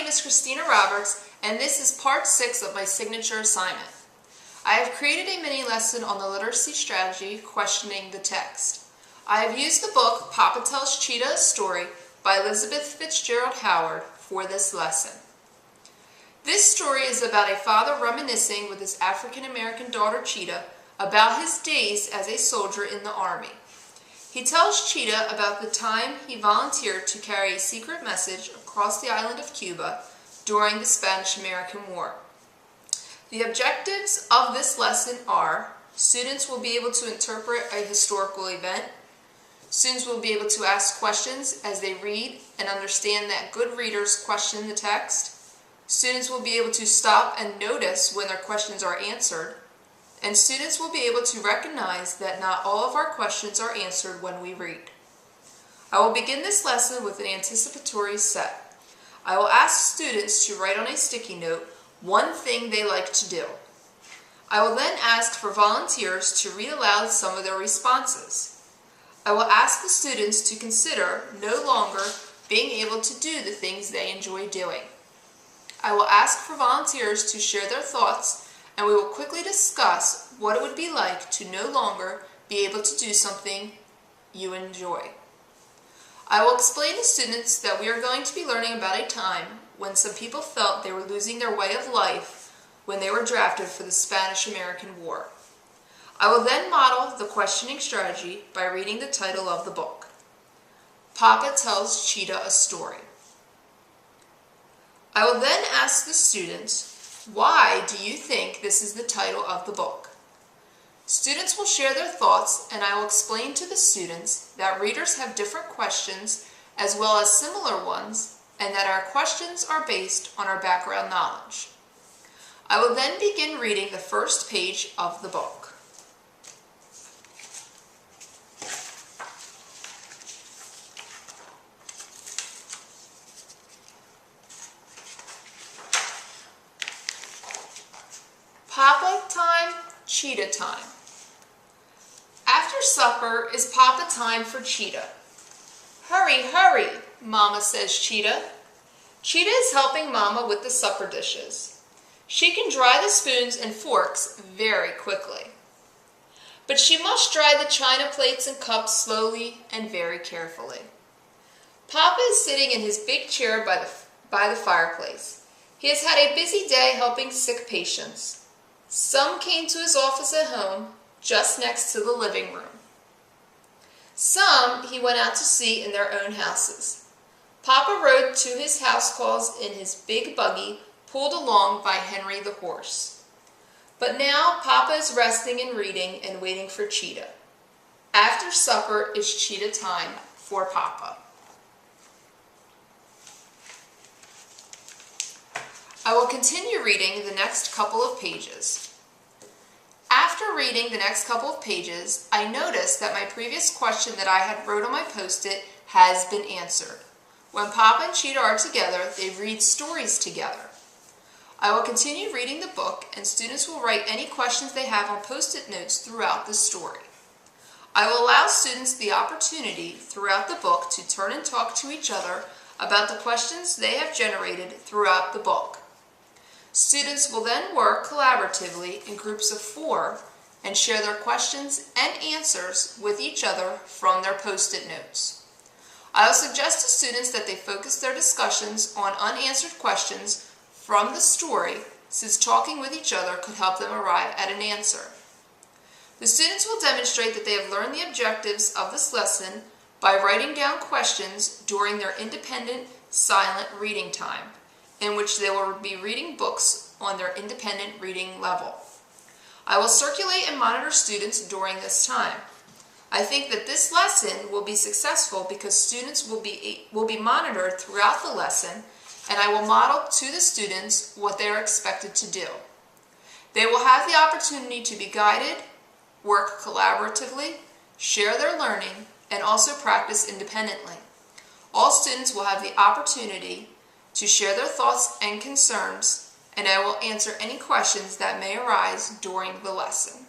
name is Christina Roberts, and this is part 6 of my signature assignment. I have created a mini lesson on the literacy strategy, questioning the text. I have used the book Papa Tells Cheetah a Story by Elizabeth Fitzgerald Howard for this lesson. This story is about a father reminiscing with his African-American daughter Cheetah about his days as a soldier in the Army. He tells Cheetah about the time he volunteered to carry a secret message across the island of Cuba during the Spanish-American War. The objectives of this lesson are: students will be able to interpret a historical event, students will be able to ask questions as they read and understand that good readers question the text, students will be able to stop and notice when their questions are answered, and students will be able to recognize that not all of our questions are answered when we read. I will begin this lesson with an anticipatory set. I will ask students to write on a sticky note one thing they like to do. I will then ask for volunteers to read aloud some of their responses. I will ask the students to consider no longer being able to do the things they enjoy doing. I will ask for volunteers to share their thoughts, and we will quickly discuss what it would be like to no longer be able to do something you enjoy. I will explain to students that we are going to be learning about a time when some people felt they were losing their way of life when they were drafted for the Spanish-American War. I will then model the questioning strategy by reading the title of the book, Papa Tells Cheetah a Story. I will then ask the students, why do you think this is the title of the book? Students will share their thoughts, and I will explain to the students that readers have different questions as well as similar ones, and that our questions are based on our background knowledge. I will then begin reading the first page of the book. Papa time, Cheetah time. After supper is Papa time for Cheetah. Hurry, hurry, Mama says Cheetah. Cheetah is helping Mama with the supper dishes. She can dry the spoons and forks very quickly. But she must dry the china plates and cups slowly and very carefully. Papa is sitting in his big chair by the fireplace. He has had a busy day helping sick patients. Some came to his office at home, just next to the living room. Some he went out to see in their own houses. Papa rode to his house calls in his big buggy, pulled along by Henry the horse. But now Papa is resting and reading and waiting for Cheetah. After supper is Cheetah time for Papa. I will continue reading the next couple of pages. After reading the next couple of pages, I noticed that my previous question that I had wrote on my post-it has been answered. When Papa and Cheetah are together, they read stories together. I will continue reading the book, and students will write any questions they have on post-it notes throughout the story. I will allow students the opportunity throughout the book to turn and talk to each other about the questions they have generated throughout the book. Students will then work collaboratively in groups of 4 and share their questions and answers with each other from their post-it notes. I will suggest to students that they focus their discussions on unanswered questions from the story, since talking with each other could help them arrive at an answer. The students will demonstrate that they have learned the objectives of this lesson by writing down questions during their independent, silent reading time, in which they will be reading books on their independent reading level. I will circulate and monitor students during this time. I think that this lesson will be successful because students will be monitored throughout the lesson, and I will model to the students what they are expected to do. They will have the opportunity to be guided, work collaboratively, share their learning, and also practice independently. All students will have the opportunity to share their thoughts and concerns, and I will answer any questions that may arise during the lesson.